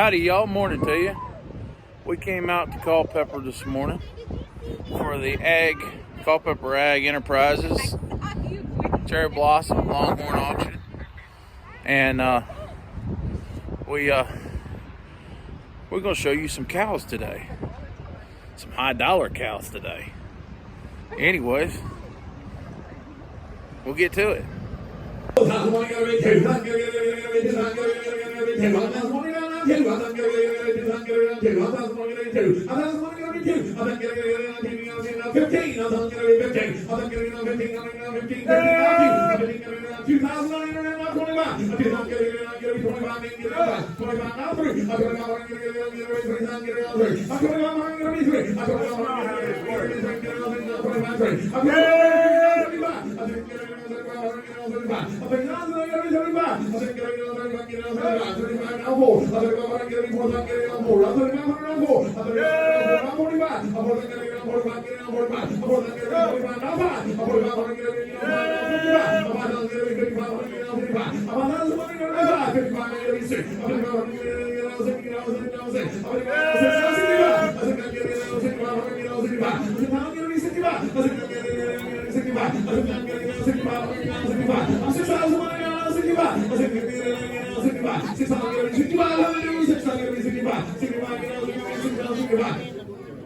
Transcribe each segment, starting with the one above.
Howdy y'all, morning to you. We came out to Culpeper this morning for the Culpeper Ag Enterprises Cherry Blossom Longhorn auction. And we're gonna show you some cows today. Some high dollar cows today. Anyways, we'll get to it.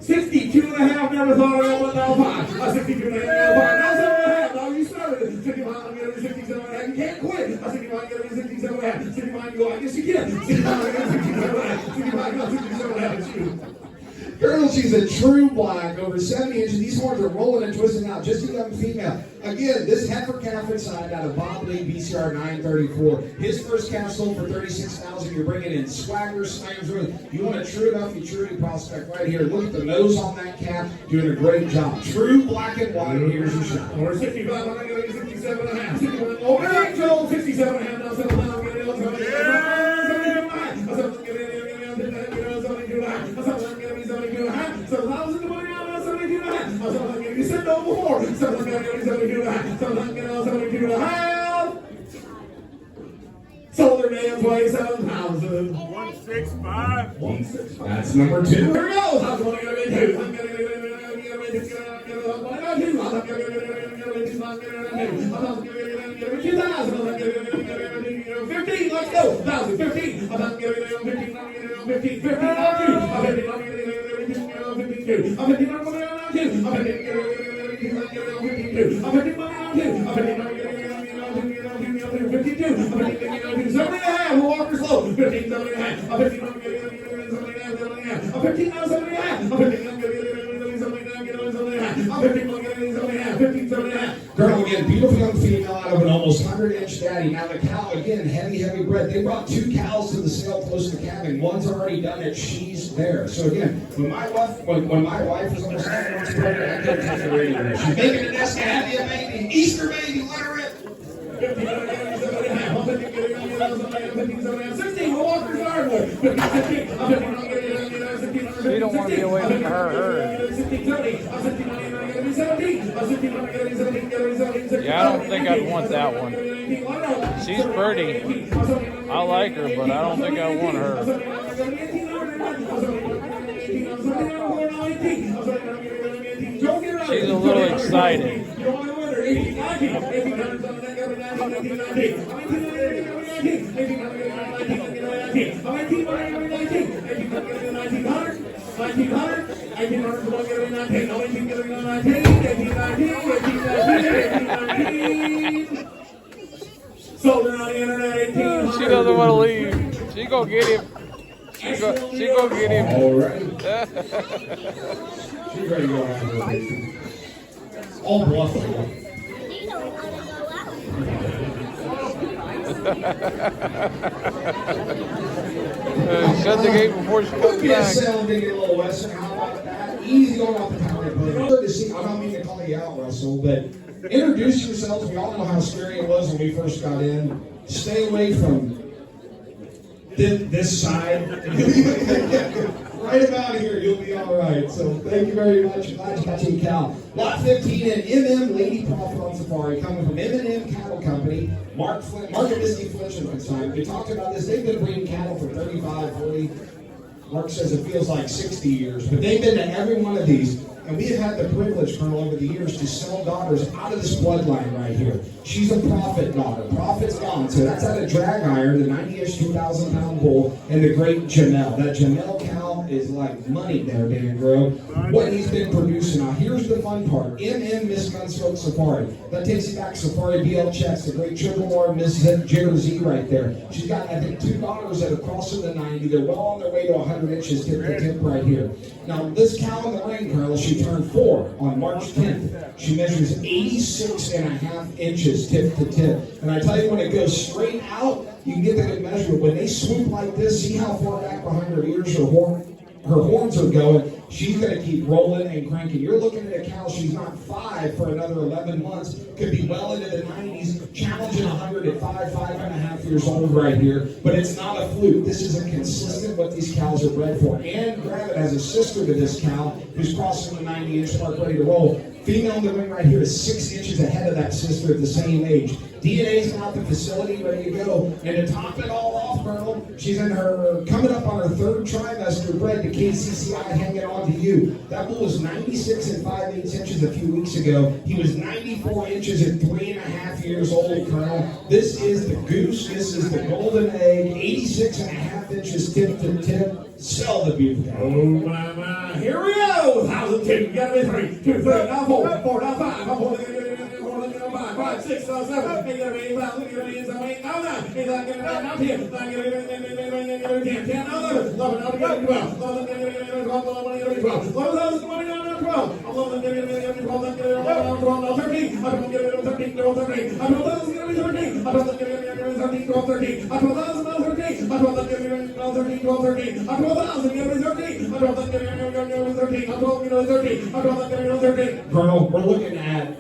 $62.5, never thought I would now buy. $62.5, now you started. 65, get every 67.5. You can't quit. 65, get every 67.5. 65, go, I guess you can. 65, get every 67.5. 65, go, 67.5. It's you. Girl, she's a true black, over 70 inches. These horns are rolling and twisting out. Just a young female. Again, this heifer calf inside out of Bob Lee, BCR 934. His first calf sold for $36,000. You're bringing in swagger, slams. You want a true enough futurity prospect right here. Look at the nose on that calf. Doing a great job. True black and white. Here's your shot. Or 65, 67.5. 61, over 67.5. Now 7 get it. Sold their man 27,000. 165. 165. That's number 2. Here it goes. I'm going to get it. Let's go. 1,000, 15. I'm not getting it. 15, 15. Walker's low. 15, 15. Girl, again, beautiful young female out of an almost 100-inch daddy. Now the cow, again, heavy bred. They brought 2 cows to the sale close to calving. One's already done it. She's there. So again, when my wife was almost 9 months pregnant, I couldn't touch her anywhere. She's making a nest to have you a baby. Easter baby, let her in. 16, Walker's hardwood. 15. You don't want to be away from her. Yeah, I don't think I'd want that one. She's pretty. I like her, but I don't think I want her. She's a little excited. She doesn't want to leave. She gonna get him. She gonna get him. All right. She's ready to go after her baby. All bluff. Shut the gate before she comes back. Sounding a little Western. How about that? Easy going off the counter. Good to see. I don't mean to call you out, Russell, but introduce yourselves. We all know how scary it was when we first got in. Stay away from this side. Right about here, you'll be all right. So thank you very much. Glad you got you, Cal. Lot 15 and MM Lady Prophet on Safari, coming from M&M Cattle Company. Mark and Misty Fletcher one time. We talked about this. They've been breeding cattle for 35, 40. Mark says it feels like 60 years, but they've been to every one of these. And we have had the privilege, Colonel, over the years to sell daughters out of this bloodline right here. She's a Prophet daughter. Prophet's gone. So that's out of Drag Iron, the 90-ish, 2,000-pound bull, and the great Janelle. That Janelle cow is like money there, Dan Grove. What he's been producing. Now, here's the fun part. MM Miss Gunsmoke Safari. That takes you back to Safari BL Checks, the great Triple War Miss Jigger Z right there. She's got, I think, 2 daughters that have crossed in the 90. They're well on their way to 100 inches tip to tip right here. Now, this cow in the ring, Colonel, she turned 4 on March 10th. She measures 86.5 inches tip to tip. And I tell you, when it goes straight out, you can get the good measurement. When they swoop like this, see how far back behind her ears her horns are going. She's going to keep rolling and cranking. You're looking at a cow, she's not 5 for another 11 months. Could be well into the 90s, challenging 100 at 5.5 years old right here. But it's not a fluke. This is a consistent what these cows are bred for. Ann Gravett has a sister to this cow who's crossing the 90-inch mark, ready to roll. Female in the ring right here is 6 inches ahead of that sister at the same age. DNA's out the facility, ready to go. And to top it all off, Colonel, she's in her, coming up on her 3rd trimester, bred to KCCI, hanging on to you. That bull was 96 and 5/8 inches a few weeks ago. He was 94 inches at 3.5 years old, Colonel. This is the goose. This is the golden egg. 86.5 inches tip to tip. Sell the beautiful. Oh my. Here we go. 1,002. You gotta be 3, 2, 3, now 4, 4, now 5. I'm holding it. 5, 6, 7, 8, 9, 10, 11, 12, 13, 14, 15, 16, 17, 18, 19, 20, 21, Colonel, we're looking at,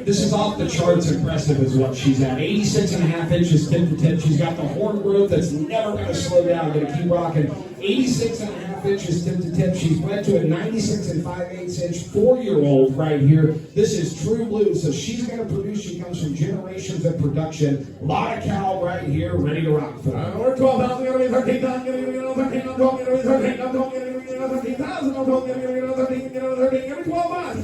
this is off the charts impressive is what she's at. 86.5 inches tip to tip. She's got the horn growth that's never going to slow down. Going to keep rocking. 86.5 inches tip to tip. She's bred to a 96 and 5/8 inch 4-year-old right here. This is true blue, so she's going to produce. She comes from generations of production. A lot of cow right here, ready to rock for her. we're 12,000, 13,000, 13,000, 13,000, 13,000, every 12 months.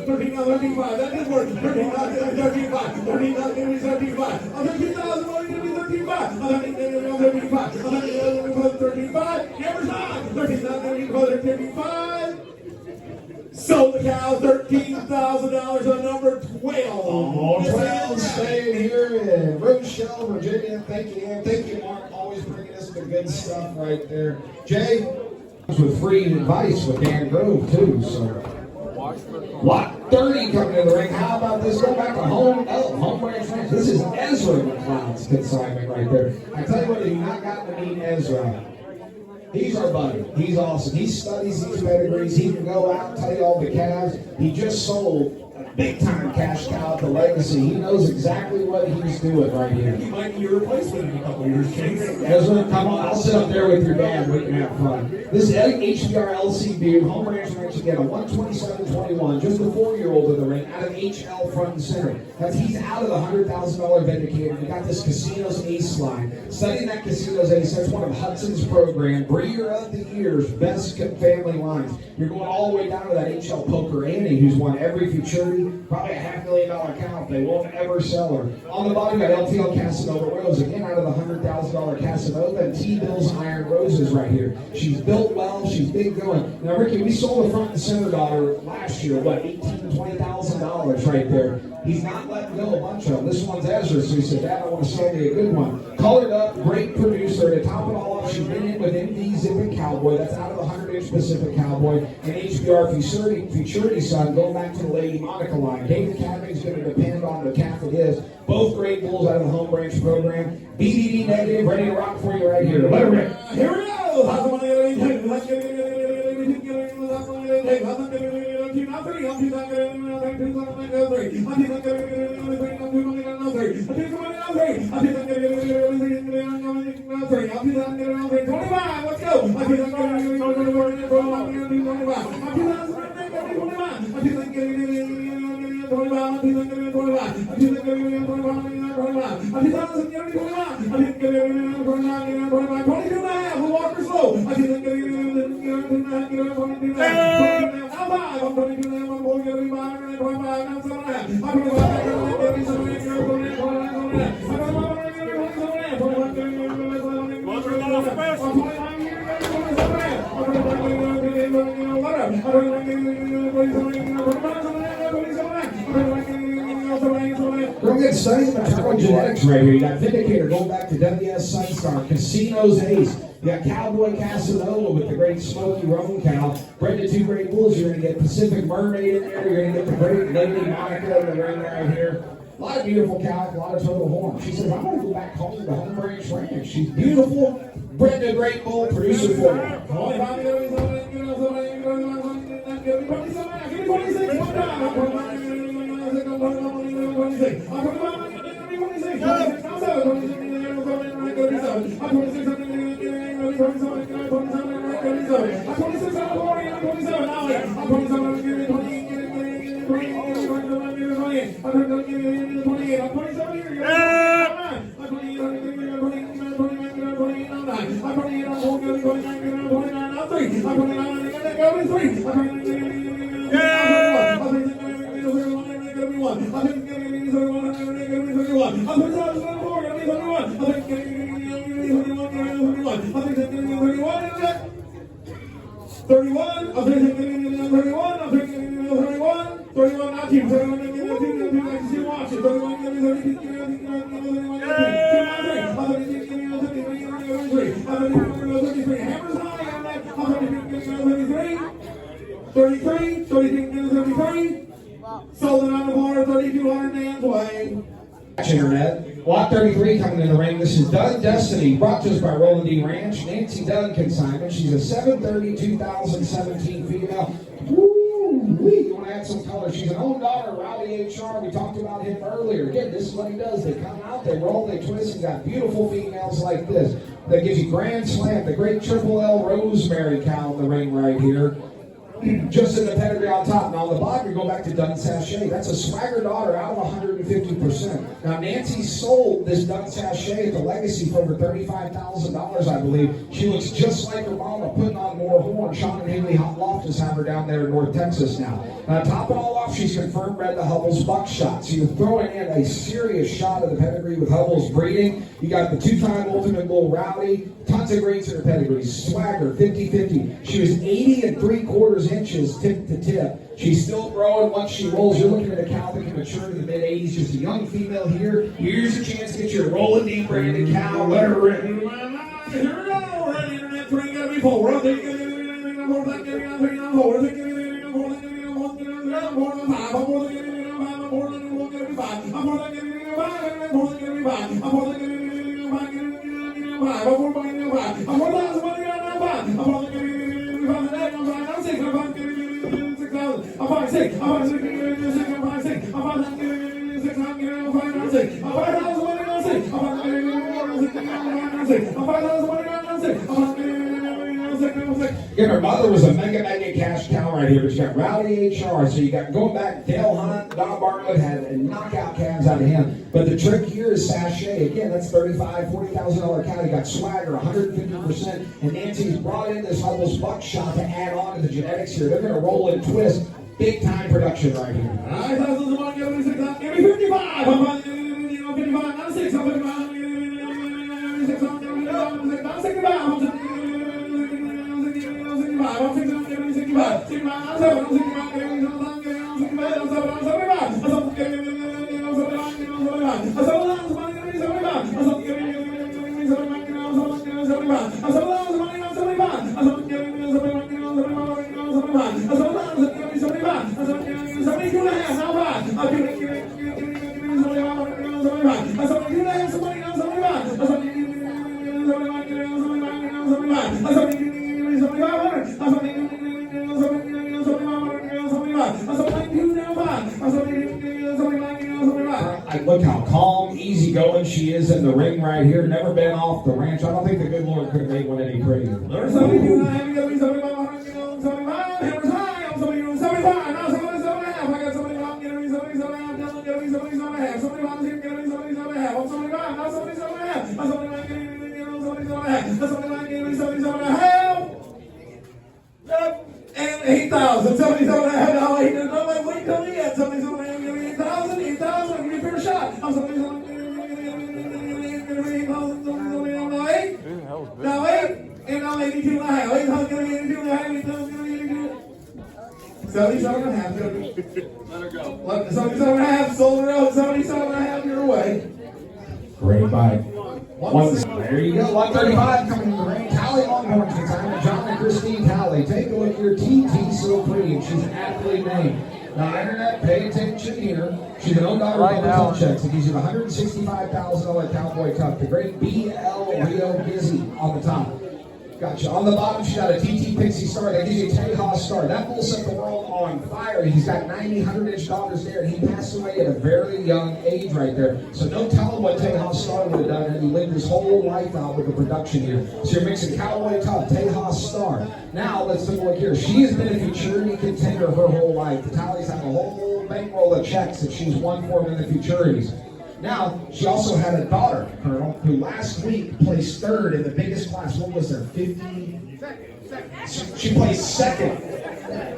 13,035. That did work. 13,035. 13,035. 13,035. Never time. 13,035. Sold the cow, $13,000 on number 12. Oh, 12 staying here in Rochelle, Virginia. Thank you, Ann. Thank you, Mark. Always bringing us the good stuff right there. Jay, with free advice with Dan Grove, too. So, Lot 30 coming to the ring. How about this? Go back to home ranch ranch. This is Ezra McLeod's consignment right there. I tell you what, if you've not gotten to meet Ezra, he's our buddy. He's awesome. He studies these pedigrees. He can go out and tell you all the calves. He just sold a big-time cash cow to Legacy. He knows exactly what he's doing right here. He might be your replacement in a couple years, Chase. Ezra, come on. I'll sit up there with your dad. We can have fun. This HBR LCB, home ranch ranch again, a 127.21, just a 4-year-old in the ring, out of HL front and center. He's out of the $100,000 Vindicator. We got this Casinos Ace line. Studying that Casinos Ace, that's one of Hudson's program, Breeder of the Year's best family lines. You're going all the way down to that HL Poker Annie, who's won every futurity, probably a $500,000 cow. They won't ever sell her. On the bottom, got LTL Casanova Rose, again out of the $100,000 Casanova, and T-Bill's Iron Roses right here. She's built well, she's big going. Now, Ricky, we sold a front and center daughter last year, what, $18,000 to $20,000 right there. He's not letting go a bunch of them. This one's Ezra, so he said, Dad, I want to sell me a good one. Colored up, great producer. To top it all off, she's been in with MD Zipping Cowboy. That's out of the 100-inch Pacific Cowboy. And HBR Futurity Son, going back to the Lady Monica line. David Capping's going to depend on the calf it is. Both great bulls out of the home branch program. BDD negative, ready to rock for you right here. Let her rip. Here we go. Real good study of maternal genetics right here. You got Vindicator going back to WS Sunstar, Casino's Ace. You got Cowboy Casanova with the great Smoky Roan cow. Bred to two great bulls. You're going to get Pacific Mermaid in there. You're going to get the great Lady Monica in the ring right here. A lot of beautiful cows, a lot of total horn. She says, I'm going to go back home to the home branch ranch. She's beautiful, bred to a great bull, producer for you. Sold it on the bar, 3,200 Dan's way. Internet. Lot 33 coming in the ring. This is Dunn Destiny, brought to us by Roland D. Ranch. Nancy Dunn consignment. She's a 730 2017 female. Woo! You want to add some color? She's an own daughter, Rowdy HR. We talked about him earlier. Again, this is what he does. They come out, they roll, they twist, and got beautiful females like this. That gives you Grand Slam, the great Triple L Rosemary cow in the ring right here. Just in the pedigree on top. Now on the bottom, you go back to Dunn Sachet. That's a swagger daughter out of 150%. Now Nancy sold this Dunn Sachet at the Legacy for over $35,000, I believe. She looks just like her mama, putting on more horn. Sean and Haley Hot Loftus have her down there in North Texas now. Top it all off, she's confirmed bred the Hubble's Buckshot. So you're throwing in a serious shot of the pedigree with Hubble's breeding. You got the two-time Ultimate Bull Rowdy. Tons of greats in her pedigree. Swagger, 50-50. She was 80 3/4 inches tip to tip. She's still growing once she rolls. You're looking at a cow that can mature to the mid-80s. Just a young female here. Here's a chance to get your Roland D. branded cow. Let her rip. Here we go. Ready, internet, three, gotta be four. Again, her mother was a mega cash cow right here, but you got Rowdy HR. So you got going back, Dale Hunt, Don Bartlett had knockout calves out of him. But the trick here is Sachet. Again, that's $35,000, $40,000 cow. You got Swagger, 150%. And Nancy's brought in this Hubble's Buckshot to add on to the genetics here. They're going to roll and twist. Big time production right here. All right, give me 55. Not 6, I'm 55. Look how calm, easygoing she is in the ring right here. Never been off the ranch. I don't think the good Lord could have made one any crazier. And 8,000, 77 and a half. No, wait till the end. 77 and a half, 8,000, 8,000. Give me a fair shot. I'm 77 now 8, and now 82 and a half. 8,000 going to be 82 and a half. 8,000 going to be 82. 77 and a half. Let her go. 77 and a half. Sold her out. 77 and a half. You're away. Great bite. There you go. 135 coming in the ring. Callie Longhorn's the time. John and Christine Callie. Take a look here. TT so pretty. And she's aptly named. Now, Internet, pay attention here. She's an own daughter of the health checks. It gives you the $165,000 Cowboy Cup. The great BL Rio Gizzy on the top. Gotcha. On the bottom, she got a TT Pixie Star. That gives you a Tejas Star. That bull set the world on fire. He's got 90, 100-inch daughters there, and he passed away at a very young age right there. So no telling what Tejas Star would have done, and he lived his whole life out with the production here. So you're mixing Cowboy Cup, Tejas Star. Now, let's take a look here. She has been a futurity contender her whole life. The Tallies have a whole bankroll of checks that she's won for them in the futurities. Now, she also had a daughter, Colonel, who last week placed third in the biggest class. What was there, 50? She placed second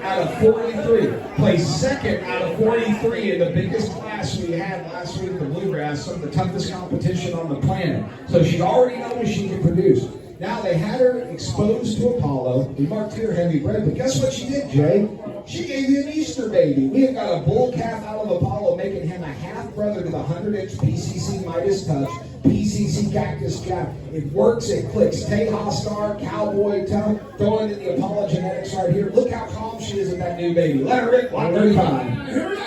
out of 43. Placed second out of 43 in the biggest class we had last week, the Bluegrass, some of the toughest competition on the planet. So she already knows she can produce. Now, they had her exposed to Apollo. We marked here heavy bread, but guess what she did, Jay? She gave you an Easter baby. We have got a bull calf out of Apollo, making him a half-brother to the 100-inch PCC Midas Touch, PCC Cactus Jack. It works, it clicks. Tejas Star, Cowboy Tongue, throwing in the Apollo genetics right here. Look how calm she is with that new baby. Let her rip, 135. Here we go.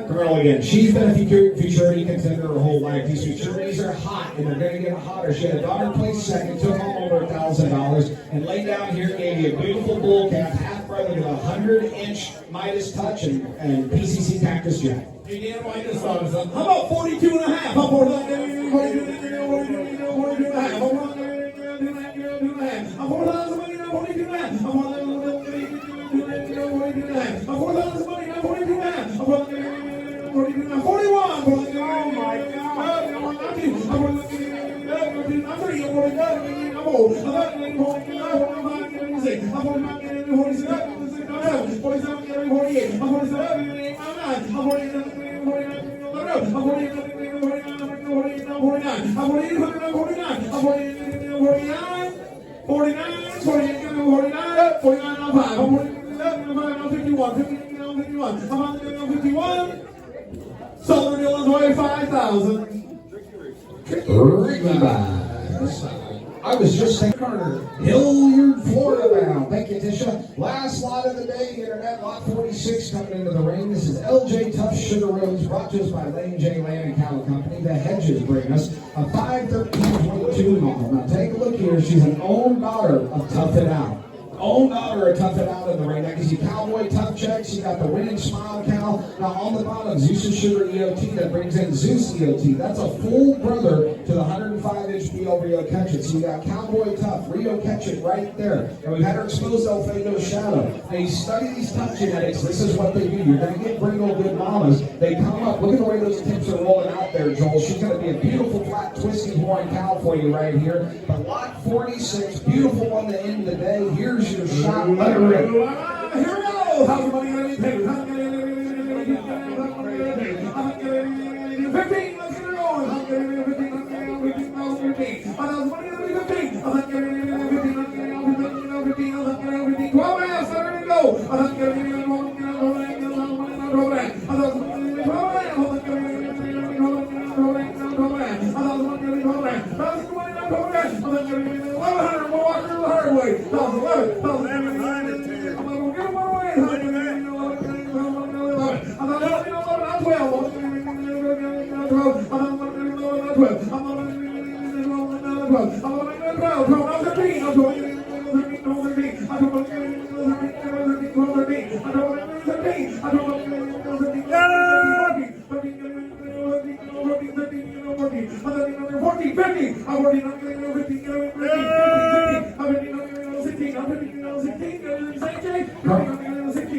Girl again. She's been a futurity contender her whole life. These futurities are hot, and they're going to get hotter. She had a daughter placed second, took home over $1,000, and laid down here, gave you a beautiful bull calf, half brother with a 100-inch Midas Touch and PCC Cactus Jack. How about 42 and a half? How about 42 and a half? Southern Illinois 5,000. I was just saying, Carter, Hilliard, Florida bound. Thank you, Tisha. Last lot of the day, Internet, lot 46 coming into the ring. This is LJ Tough Sugar Rose, brought to us by Lane J. Land and Cattle Company. The Hedges bring us a 5/13/22 model. Now take a look here. She's an own daughter of Tough It Out. own daughter to tough it out in the ring. That gives you cowboy tough checks. You got the winning smile cow. Now on the bottom, Zeus's Sugar EOT that brings in Zeus EOT. That's a full brother to the 105-inch BL Rio Catch It. So you got cowboy tough, Rio Catch It right there. And we've had her expose El Fado Shadow. Now you study these tough genetics. This is what they do. You're going to get brindle good mamas. They come up. Look at the way those tips are rolling out there, Joel. She's going to be a beautiful flat twisty horn cow for you right here. But lot 46, beautiful one to end the day. Here's your shot. Let her rip. Here we go. How's the money going to be paid? 15. Let's get it going. 15. How's the money going to be 15? 12 minutes. Let her go.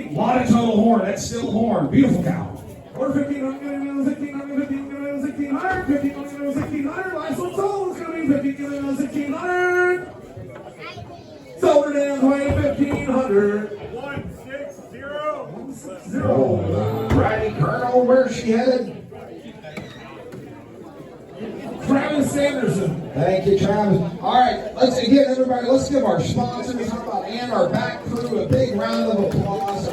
A lot of total horn. That's still horn. Beautiful cow. 1,600. Last one sold is going to be 1,600. Sold her down to 1,500. 160. Righty Colonel, where's she headed? Travis Sanderson. Thank you, Travis. All right, let's give our sponsors, how about and our back crew a big round of applause.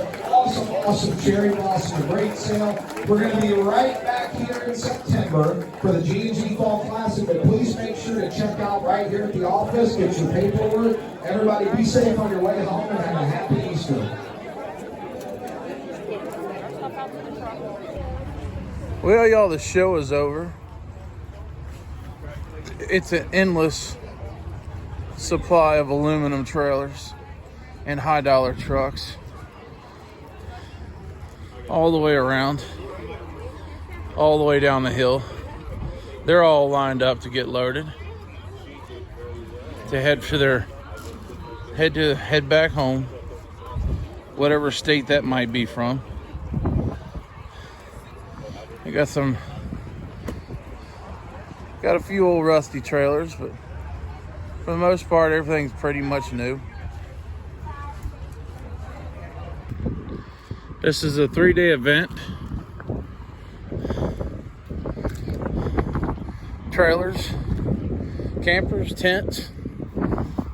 Awesome cherry blossom, a great sale. We're going to be right back here in September for the G&G Fall Classic, but please make sure to check out right here at the office, get your paperwork. Everybody be safe on your way home and have a happy Easter. Well, y'all, the show is over. It's an endless supply of aluminum trailers and high dollar trucks all the way around, all the way down the hill. They're all lined up to get loaded to head back home, whatever state that might be from. I got a few old rusty trailers, but for the most part, everything's pretty much new. This is a 3-day event. Trailers, campers, tents.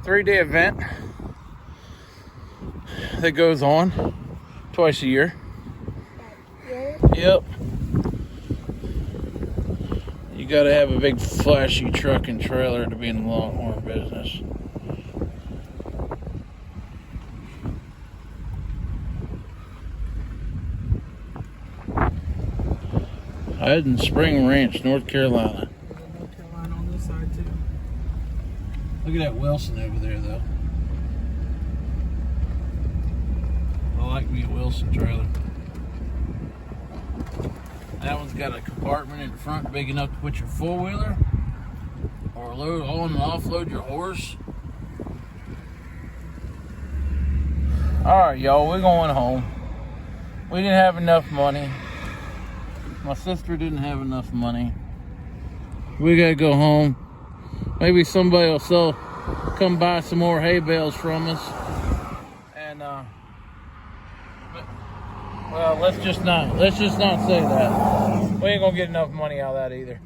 3-day event that goes on twice a year. Yep. You gotta have a big flashy truck and trailer to be in the Longhorn business. I had in Spring Ranch, North Carolina. North Carolina on this side too. Look at that Wilson over there, though. I like me a Wilson trailer. That one's got a compartment in the front big enough to put your four-wheeler or load on and offload your horse. Alright, y'all, we're going home. We didn't have enough money. My sister didn't have enough money. We gotta go home. Maybe somebody will come buy some more hay bales from us. And well, let's just not say that. We ain't gonna get enough money out of that either.